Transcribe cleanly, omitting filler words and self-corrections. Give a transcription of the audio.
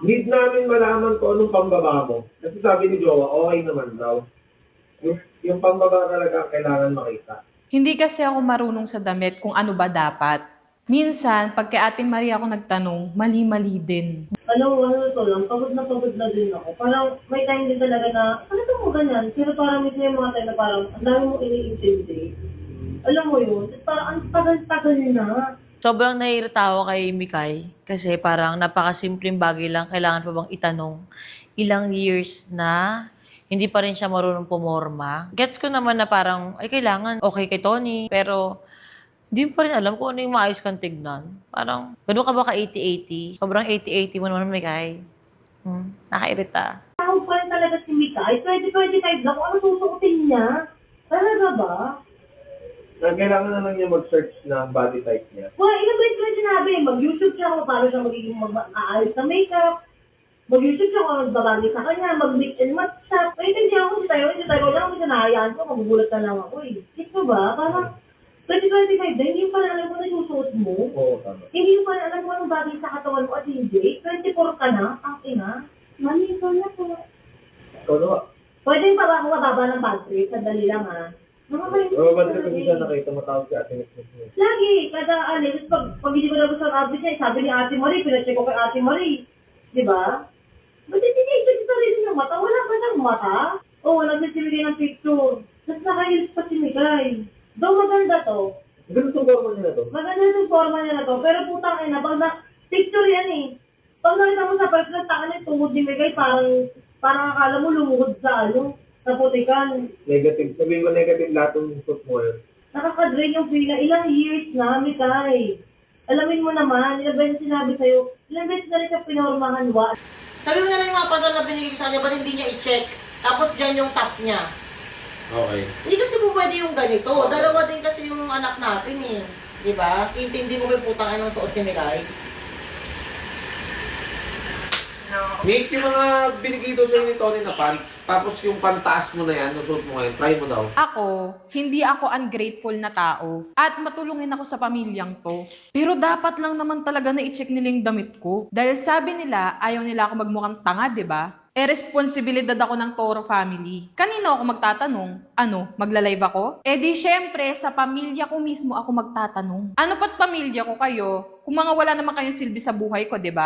Need namin malaman kung anong pambaba mo. Kasi sabi ni Jowa, okay naman daw. Yung pambaba talaga ang kailangan makita. Hindi kasi ako marunong sa damit kung ano ba dapat. Minsan, pag kay Ate Maria ako nagtanong, mali-mali din. Alam mo, ano to lang, pagod na din ako. Parang may time din talaga na, ano to mo ganyan? Pero parang may mga time na parang, ang dami mo iniintindi. Alam mo yun, parang ang tagal-tagal na. Sobrang naiirita ako kay Mikay kasi parang napakasimpleng bagay lang. Kailangan pa bang itanong ilang years na hindi pa rin siya marunong pumorma. Gets ko naman na parang, ay kailangan okay kay Tony. Pero hindi pa rin alam kung ano yung maayos kang tignan. Parang, gano'n ka ba ka 80-80? Sobrang 80-80 mo naman, Mikay. Nakairita. Tawag pa rin talaga si Mikay, 2025 na kung ano susuotin niya. Talaga ba? Na kailangan na lang niya mag-search ng body type niya. Well, ilang beses ko na sinabi, mag-YouTube siya kung paano siya magiging mag-aayos sa makeup. Mag-YouTube siya kung magbabagi sa kanya, mag-mix and match siya. Naiintindihan ko si Tayo lang kasi nahayaan ko, magugulat na lang ako eh. Ito ba? Parang 2025 din, hindi pa rin alam mo na yung suot mo. Oo, tama. Hindi pa rin alam mo anong bagay sa katawan mo at hindi. 24 ka na, ang ina. Mami, ikaw na po. Ikaw na ba? Pwede yung mababa ng battery, sandali lang ha. Mga may Oo, ba't ka kasi siya nakita matawag si Ate Nick? lagi, kada alis, pag hindi ko na gusto ang update niya, sabi ni Ate Marie, pinacheck ko kay Ate Marie. Di ba? Ba't hindi niya ito rin ng mata? Wala ka ng mata? Oo, nagsisimigay ng picture. Tapos nakahilis pa si Mikay. Daw maganda to. Ganun itong forma niya na to. Maganda yung forma niya na to. Pero putang ina, pag na, picture yan eh. Pag nakita mo sa personal, tangan yung tungod ni Mikay, parang akala mo lumuhod sa sa putikan. Negative. Sabihin ko negative lahat ng suit mo yun. Nakaka-drain yung pila. Ilang years na, Mikay. Alamin mo naman, ilang beses sinabi sa'yo, ilang beses na rin siya pinormahan, wa. Sabi mo na lang yung mga padal na binigay ko sa kanya, ba't hindi niya i-check? Tapos dyan yung top niya. Okay. Hindi kasi po pwede yung ganito. Dalawa din kasi yung anak natin eh. Di ba? So, hindi mo may putang anong suot ni Mikay. Nick, yung mga binigay daw sa'yo ni Tony na pants, tapos yung pantaas mo na yan, nasuot mo ngayon, try mo daw. Ako, hindi ako ungrateful na tao. At matulungin ako sa pamilyang to. Pero dapat lang naman talaga na i-check nila yung damit ko. Dahil sabi nila, ayaw nila ako magmukhang tanga, di ba? Responsibilidad ako ng Toro family. Kanino ako magtatanong? Ano, magla-live ako? Di syempre, sa pamilya ko mismo ako magtatanong. Ano pa't pamilya ko kayo? Kung mga wala naman kayong silbi sa buhay ko, di ba?